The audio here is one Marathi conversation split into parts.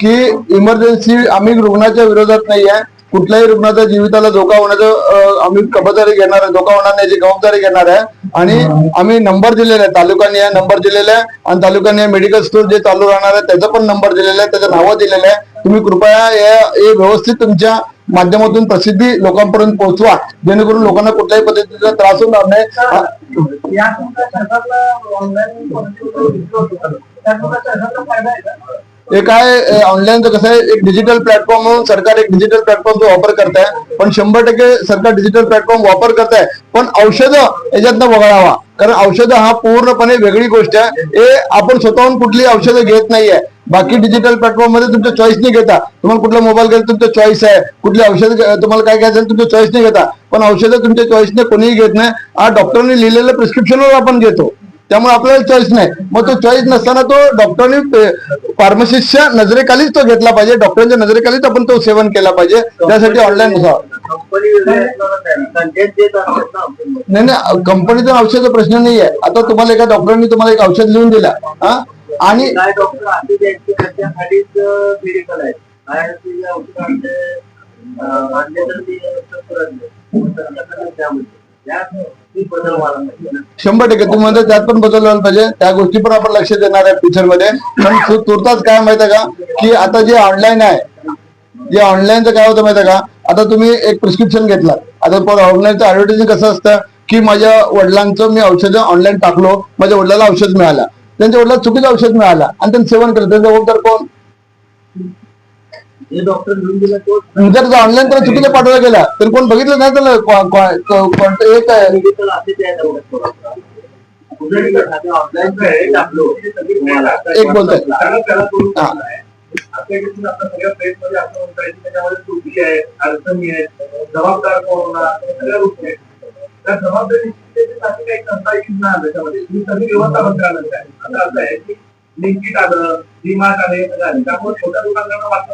की इमर्जन्सी आम्ही रुग्णाच्या विरोधात नाही आहे. कुठल्याही रुग्णाच्या जीविताला धोका होण्याचं आम्ही खबरदारी घेणार आहे, धोका होणार नाही याची जबाबदारी घेणार आहे. आणि आम्ही नंबर दिलेला आहे, तालुक्याने नंबर दिलेला आहे आणि तालुक्याने मेडिकल स्टोर जे चालू राहणार आहे त्याचं पण नंबर दिलेला आहे, त्याचं नावं दिलेलं आहे. तुम्ही कृपया हे व्यवस्थित तुमच्या माध्यमातून प्रसिद्धी लोकांपर्यंत पोहोचवा, जेणेकरून लोकांना कुठल्याही पद्धतीचा त्रास होणार नाही. हे काय ऑनलाईनचं कसं आहे, एक डिजिटल प्लॅटफॉर्म म्हणून सरकार एक डिजिटल प्लॅटफॉर्म वापर करत आहे, पण 100% सरकार डिजिटल प्लॅटफॉर्म वापर करत आहे. पण औषधं याच्यातनं वगळावा, कारण औषधं हा पूर्णपणे वेगळी गोष्ट आहे. हे आपण स्वतःहून कुठली औषधं घेत नाहीये. बाकी डिजिटल प्लॅटफॉर्म मध्ये तुमच्या चॉईसने घेता, तुम्हाला कुठला मोबाईल घ्यायचा तुमचं चॉईस आहे, कुठली औषध तुम्हाला काय घ्यायचं तुमच्या चॉईसने घेता. पण औषधं तुमच्या चॉईसने कोणीही घेत नाही. हा डॉक्टरने लिहिलेल्या प्रिस्क्रिप्शनवर आपण घेतो, त्यामुळे आपल्याला चॉईस नाही. मग तो चॉईस नसताना तो डॉक्टरने फार्मसिस्टच्या नजरेखालीच तो घेतला पाहिजे, डॉक्टरांच्या नजरेखालीच आपण तो सेवन केला पाहिजे. त्यासाठी ऑनलाईन नाही नाही, कंपनीचा औषधाचा प्रश्न नाही आहे. आता तुम्हाला एका डॉक्टरांनी तुम्हाला एक औषध लिहून दिला आणि ,100% तुम्ही म्हणता त्यात पण बदल व्हायला पाहिजे. त्या गोष्टी पण आपण लक्ष देणार आहे फ्युचर मध्ये. पण तुर्तास काय माहिती आहे का, की आता जे ऑनलाईन आहे, जे ऑनलाईनचं काय होतं माहिती आहे का, आता तुम्ही एक प्रिस्क्रिप्शन घेतला. आता ऑनलाईनचं ऍडव्हर्टायझिंग कसं असतं की माझ्या वडिलांचं मी औषधं ऑनलाईन टाकलो, माझ्या वडिलाला औषध मिळालं, त्यांच्या वडिलाला चुकीचं औषध मिळालं आणि त्यांनी सेवन केलं, त्यांचा जबाबदार कोण? जर ऑनलाईन त्याला चुकीचं पाठवला गेला तर कोण बघितलं नाही त्याला एक बोलतोय लिंकिट आलं, डीमार्ट आले, त्यामुळे छोट्या दुकानदारांना वाटतं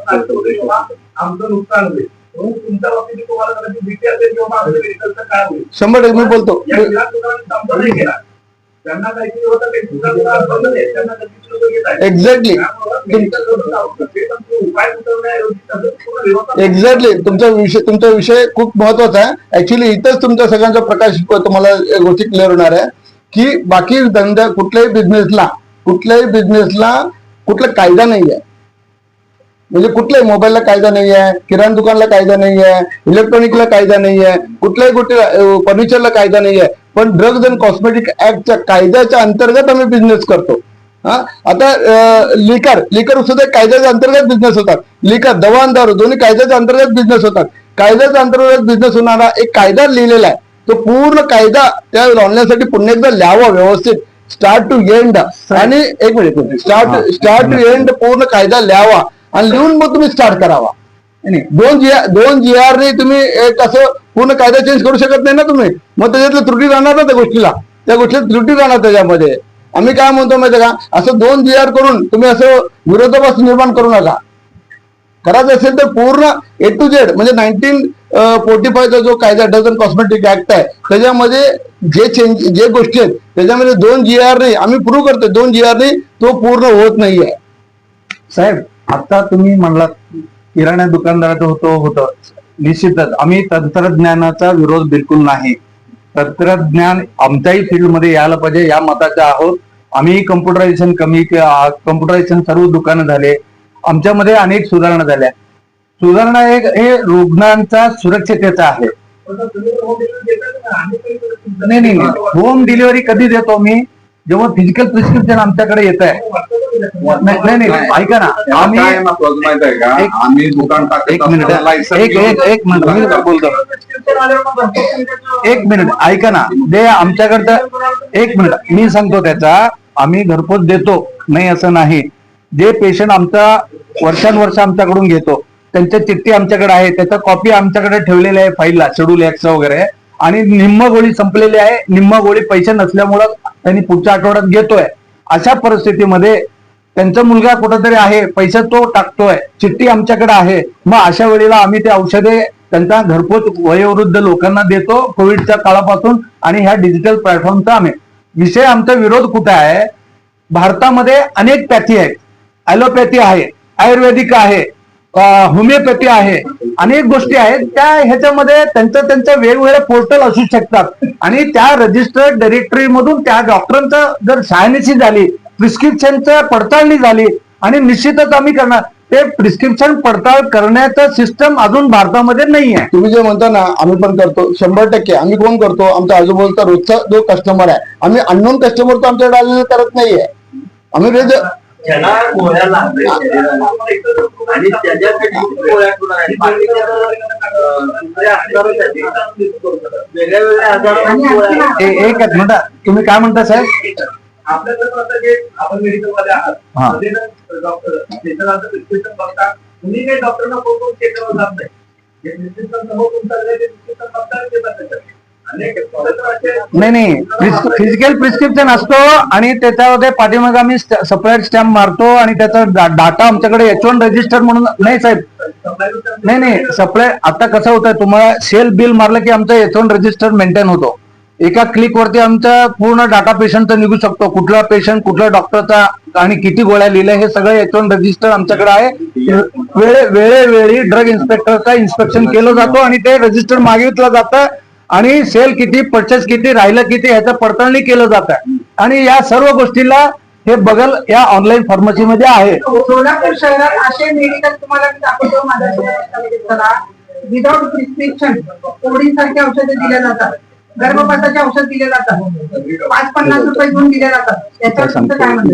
आमचं नुकसान होईल. तुमच्या बाबतीत तुम्हाला कदाचित भीती असेल किंवा आमचं मेडिकलचं काय होईल. 100% मी बोलतो संपर्क केला, त्यांना काहीतरी होतं ते बंद आहे, त्यांना एक्झॅक्टली तुमचा विषय खूप महत्वाचा आहे. ऍक्च्युली इथंच तुमच्या सगळ्यांचा प्रकाश तुम्हाला गोष्टी क्लिअर होणार आहे की बाकी धंदा कुठल्याही बिझनेसला कुठला कायदा नाही आहे. म्हणजे कुठल्याही मोबाईलला कायदा नाही आहे, किराणा दुकानला कायदा नाही आहे, इलेक्ट्रॉनिकला कायदा नाही आहे, कुठल्याही गोष्टी फर्निचरला कायदा नाही आहे. पण ड्रग्ज अँड कॉस्मेटिक ऍक्टच्या कायद्याच्या अंतर्गत आम्ही बिझनेस करतो. आता लिकर सुद्धा कायद्याच्या अंतर्गत बिझनेस होतात. लिकर, दवा आणि दारू दोन्ही कायद्याच्या अंतर्गत बिझनेस होतात. कायद्याच्या अंतर्गत बिझनेस होणारा एक कायदा लिहिलेला आहे, तो पूर्ण कायदा त्या ऑनलाईनसाठी पुन्हा एकदा लिहावा व्यवस्थित, स्टार्ट टू एंड. आणि एक मिनिट, स्टार्ट टू एंड पूर्ण कायदा लिहावा आणि लिहून मग तुम्ही स्टार्ट करावा. दोन GR ने तुम्ही एक असं पूर्ण कायदा चेंज करू शकत नाही ना तुम्ही. मग त्याच्यातल्या त्रुटी राहणार ना, त्या गोष्टीला त्रुटी राहणार त्याच्यामध्ये. आम्ही काय म्हणतो माहिती का, असं 2 GR करून तुम्ही असं विरोधाभास निर्माण करू नका. करायचं असेल तर पूर्ण A to Z म्हणजे 1945चा जो कायदा ड्रग्ज अँड कॉस्मेटिक ऍक्ट आहे त्याच्यामध्ये जे गोष्टी आहेत त्याच्यामध्ये 2 GR ने आम्ही प्रूव्ह करतो, 2 GR ने तो पूर्ण होत नाहीये. साहेब आता तुम्ही म्हणलात किराणा दुकानदाराचं होतं निश्चितच आम्ही तंत्रज्ञानाचा विरोध बिलकुल नाही. तंत्रज्ञान आमच्याही फील्डमध्ये यायला पाहिजे या मताचे आहोत आम्ही. कम्प्युटरायझेशन सर्व दुकानं झाले, आमच्यामध्ये अनेक सुधारणा झाल्या. सुधारणा हे रुग्णांचा सुरक्षिततेचा आहे. नाही, होम डिलिव्हरी कधी देतो मी, जेव्हा फिजिकल प्रिस्क्रिप्शन आमच्याकडे येत आहे. नाही ऐका ना, आम्ही दुकान एक मिनिट ऐका ना, ते आमच्याकडं एक मिनिट मी सांगतो त्याचा. आम्ही घरपोच देतो, नाही असं नाही. जे पेशंट आमचा वर्षानुवर्ष आमच्याकडून घेतो त्यांच्या चिठ्ठी आमच्याकडे आहे, त्याचा कॉपी आमच्याकडे ठेवलेली आहे फाईलला, शेड्यूल एक्स वगैरे. आणि निम्म गोळी संपलेली आहे, निम्म गोळी पैसे नसल्यामुळं त्यांनी पुढच्या आठवड्यात घेतोय. अशा परिस्थितीमध्ये त्यांचा मुलगा कुठेतरी आहे, पैसे तो टाकतोय, चिठ्ठी आमच्याकडे आहे. मग अशा वेळेला आम्ही ते औषधे त्यांचा घरपोच वयोवृद्ध लोकांना देतो कोविडच्या काळापासून. आणि ह्या डिजिटल प्लॅटफॉर्मचा आम्ही आमचा विरोध कुठे आहे, भारतामध्ये अनेक पॅथी आहेत, ॲलोपॅथी आहे, आयुर्वेदिक आहे, होमिओपॅथी आहे, अनेक गोष्टी आहेत त्या ह्याच्यामध्ये त्यांचं वेगवेगळे पोर्टल असू शकतात आणि त्या रजिस्टर्ड डायरेक्टरी मधून त्या डॉक्टरांचं जर शहानिशी झाली, प्रिस्क्रिप्शनचं पडताळणी झाली आणि निश्चितच आम्ही करणार. ते प्रिस्क्रिप्शन पडताळ करण्याचं सिस्टम अजून भारतामध्ये नाही आहे. तुम्ही जे म्हणता ना आम्ही पण करतो 100%. आम्ही कोण करतो? आमच्या आजूबाजूचा रोजचा जो कस्टमर आहे, आम्ही अननोन कस्टमर तो आमच्याकडे आलेला करत नाहीये. आम्ही रोज ज्याला गोळ्या लागतात आणि त्याच्यासाठी गोळ्या आणि बाकीच्या दुसऱ्या आजारासाठी वेगळ्या वेगळ्या आजारांवर एक मिनिट, तुम्ही काय म्हणता साहेब? आपल्याकडे आता जे आपण मेडिकल मध्ये आहात डॉक्टर प्रिस्क्रिप्शन बघता, तुम्ही काही डॉक्टरना फोन चेक करावं जात नाही. जे प्रिस्क्रिप्शन समोर तुमचं ते प्रिस्क्रिप्शन बघता देतात त्याच्यात. नाही फिजिकल प्रिस्क्रिप्शन असतो आणि त्याच्यामध्ये पाठीमागे आम्ही सेपरेट स्टॅम्प मारतो आणि त्याचा डाटा आमच्याकडे H1 रजिस्टर म्हणून. नाही साहेब, नाही सप्लाय. आता कसं होतंय, तुम्हाला सेल बिल मारलं की आमचं H1 रजिस्टर मेंटेन होतो. एका क्लिक वरती आमचा पूर्ण डाटा पेशंटचा निघू शकतो, कुठला पेशंट कुठल्या डॉक्टरचा आणि किती गोळ्या लिहिल्या हे सगळं H1 रजिस्टर आमच्याकडे आहे. वेळोवेळी ड्रग इन्स्पेक्टरचा इन्स्पेक्शन केलं जातो आणि ते रजिस्टर मागितलं जातं आणि सेल किती, परचेस किती, राहिलं किती ह्याचं पडताळणी केलं जातं आणि या सर्व गोष्टीला हे बगल या ऑनलाईन फार्मसीमध्ये आहे. सोलापूर शहरात असे मेडिकल तुम्हाला मी दाखवतो माझ्या विदाउट प्रिस्क्रिप्शन कोडिंग औषधे दिल्या जातात, गर्भपाताचे औषध दिले जातात, 5-50 रुपये देऊन दिले जातात. याच्यावर तुमचं काय म्हणणं?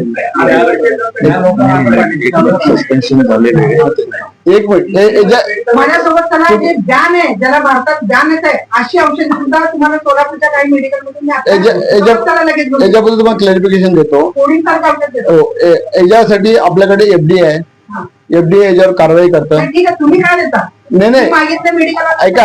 एक मिनिट, माझ्यासोबत त्याला जे ज्ञान आहे, ज्याला भारतात ज्ञान येत आहे, अशी औषधे सुद्धा तुम्हाला सोलापूरच्या काही मेडिकल मधून लगेच याच्याबद्दल तुम्हाला क्लॅरिफिकेशन देतो. कोडिंग सारखं औषध देतो. याच्यासाठी आपल्याकडे FDA आहे. FDA याच्यावर कारवाई करतं. ठीक आहे, तुम्ही काय देता? नाही मागितलं मेडिकल ऐका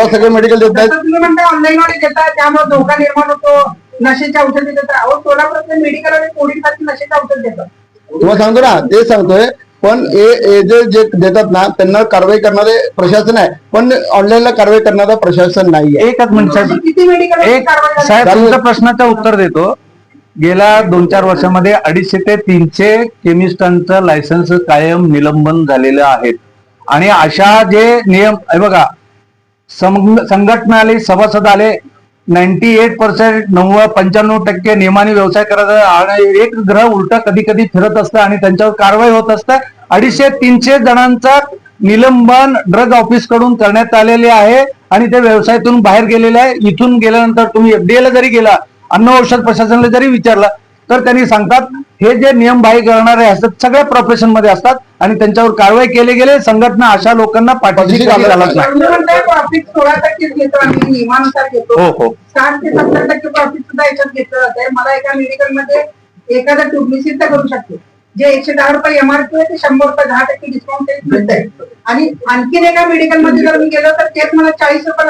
सगळे मेडिकल देत आहेत. तुम्ही म्हणता ऑनलाईन वर देतात त्यामुळे धोका निर्माण होतो, नशेच्या औषधी देतात. अहो सोलापुरातले मेडिकल आणि कोडिंगसाठी नशेचं औषध देतात. तुम्हाला सांगतो ना, ते सांगतोय. पण जे देतात ना त्यांना कारवाई करणारे प्रशासन आहे, पण ऑनलाईनला कारवाई करणारा प्रशासन नाहीये. एकच मिनिट साहेब, किती मेडिकल साहेब तुमच्या प्रश्नाचं उत्तर देतो. गेल्या 2-4 वर्षामध्ये 250 ते 300 केमिस्टांचं लायसन्स कायम निलंबन झालेलं आहेत आणि अशा जे नियम आहे बघा, संघटना आले, सभासद आले, 98% 95% नियमाने व्यवसाय करायचा आणि एक ग्रह उलटा कधी कधी फिरत असतं आणि त्यांच्यावर कारवाई होत असतं. 250-300 जणांचा निलंबन ड्रग ऑफिस कडून करण्यात आलेले आहे आणि ते व्यवसायातून बाहेर गेलेले आहे. इथून गेल्यानंतर तुम्ही FDA ला जरी गेला, अन्न औषध प्रशासनाला जरी विचारलं तर त्यांनी सांगतात हे जे नियम बाह्य करणारे असतात सगळ्या प्रोफेशन मध्ये असतात आणि त्यांच्यावर कारवाई केली गेली. संघटना अशा लोकांना पाठीशी घालत नाही. प्रॉफिट 16% घेतो आणि नियमानुसार घेतो. हो 60 ते 70% प्रॉफिट सुद्धा याच्यात घेतलं जात आहे. मला एका मेडिकल मध्ये एखादा ट्यूब करू शकतो, जे 110 रुपये MRP आहे ते 100 रुपये 10% डिस्काउंट मिळत आहे. आणि आणखीन एका मेडिकल मध्ये जर मी गेलो तर तेच मला 40 रुपये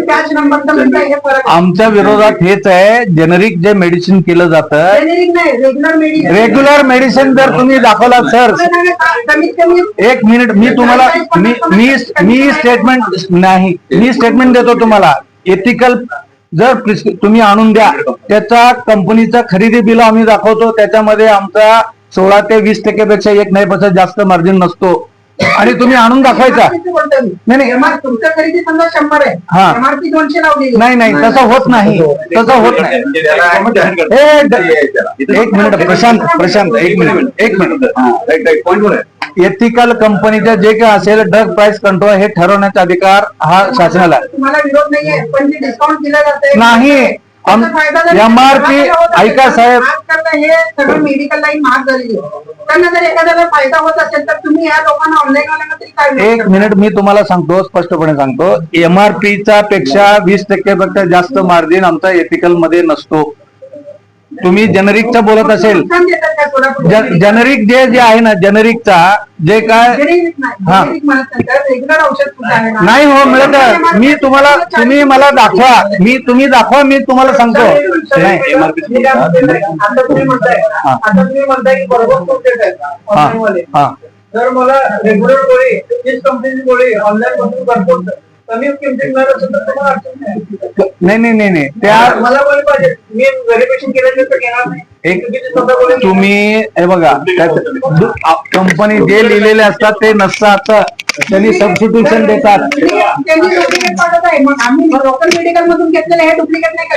त्याच नंबरचा मिळतं. हे फरक आमच्या विरोधात हेच आहे. जेनरिक जे मेडिसिन केलं जातं, जेनेरिक नाही, रेग्युलर मेडिसिन जर तुम्ही दाखवला सर, कमीत कमी एक मिनिट मी तुम्हाला मी स्टेटमेंट देतो तुम्हाला. एथिकल जर तुम्ही आणून द्या, त्याचा कंपनीचा खरेदी बिल आम्ही दाखवतो, त्याच्यामध्ये आमचा 16 ते 20% पेक्षा 1% जास्त मार्जिन नसतो आणि तुम्ही आणून दाखवायचा. नाही तुमच्या खरेदी समजा 100 आहे, हा. MRP 200 लावली. नाही तसं होत नाही, तसं होत नाही. एक मिनिट प्रशांत एक मिनिट. एथिकल कंपनीचं जे काय असेल ड्रग प्राइस कंट्रोल हे ठरवण्याचा अधिकार हा शासनाला आहे. तुम्हाला विरोध नाहीये, पण जे डिस्काउंट दिलं जाते नाही. MRP ऐका साहेब, हे सगळं मेडिकल लाईन महाग झालेली आहे. त्यांना जर एखाद्याला फायदा होत असेल तर तुम्ही या लोकांना ऑनलाईन वाल्यांना तरी काय. एक मिनिट मी तुम्हाला सांगतो, स्पष्टपणे सांगतो. MRPचा पेक्षा 20% पेक्षा जास्त मार्जिन आमचा एथिकल मध्ये नसतो. तुम्ही जेनरिकचा बोलत असेल, जेनरिक जे आहे ना, जेनरिकचा जे काय रेग्युलर औषध नाही हो मिळत. मी तुम्हाला, तुम्ही मला दाखवा, तुम्ही दाखवा, मी तुम्हाला सांगतो. नाही आता तुम्ही म्हणताय की बरोबर. तर मला रेग्युलर गोळी तीच कंपनीची गोळी ऑनलाईन मधून घरपोच कमी किमतीत मिळत असेल तर तुम्हाला अडचण नाही. नाही त्या मला बोलले पाहिजे मी व्हेरिफिकेशन केल्यानंतर घेणार नाही. एक तुम्ही हे बघा कंपनी जे लिहिलेले असतात ते नसतात, त्यांनी सबस्टिट्यूशन देतात. त्यांनी डुप्लिकेट पाठवत आहे, मग आम्ही लोकल मेडिकल मधून घेतलेले हे डुप्लिकेट नाही का?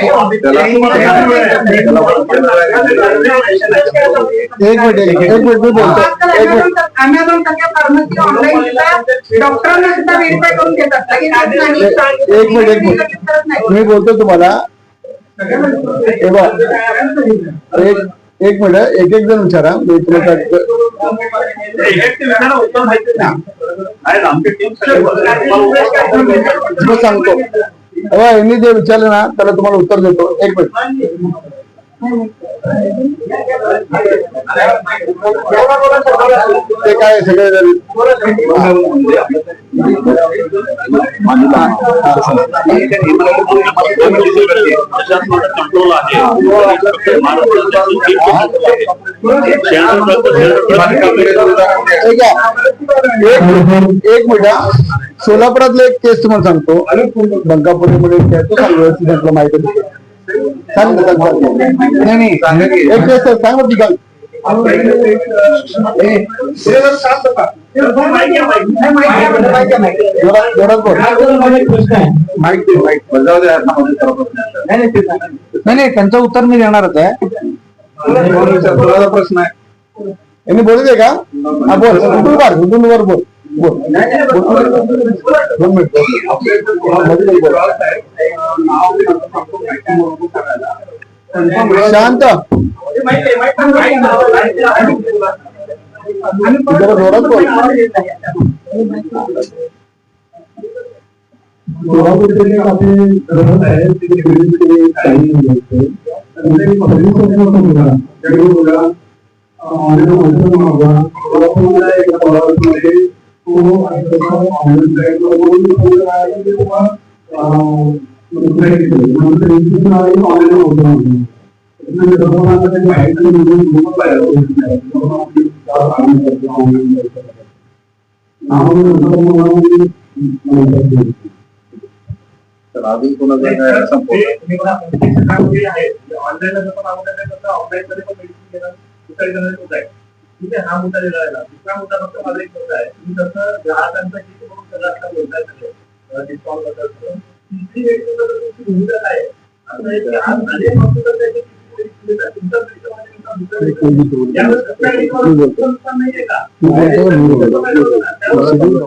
एक मिनिट मी बोलतो. अमेझॉन सगळ्या फार्मसी ऑनलाईन डॉक्टरांना सुद्धा व्हेरीफाय करून देतात. एक मिनिट मी बोलतो तुम्हाला. हे बघा, एक मिनिट एक जण विचारा. मी तुला सांगतो. यांनी जे विचारलं ना त्याला तुम्हाला उत्तर देतो. एक मिनिट. ते काय सगळे कंट्रोल आहे. एक मिनिट. सोलापुरातलं एक केस तुम्हाला सांगतो. बंकापुरीमध्ये सांगतो माहिती सांग. नाही एक केस सांग बरं सांग. जोरात बोल. नाही त्यांचं उत्तर मी देणारच आहे. प्रश्न आहे. यांनी बोलू दे का? हा बोल. कुठून वर बोल. शांत. जोरात बोल. अजून कोणाचं ऑनलाईन ठीक आहे. हा मुद्दा दिला आहे. दुसरा मुद्दा फक्त माझा एक मुद्दा आहे. तुम्ही जसं ग्राहकांचा किती म्हणून सगळं आता बोलताय सगळे डिस्काउंट बद्दल. तिसरी व्यक्ती बद्दल तुमची भूमिका काय आहे? आता एक ग्राहक आले फक्त त्याची तुमच्या नाहीये का?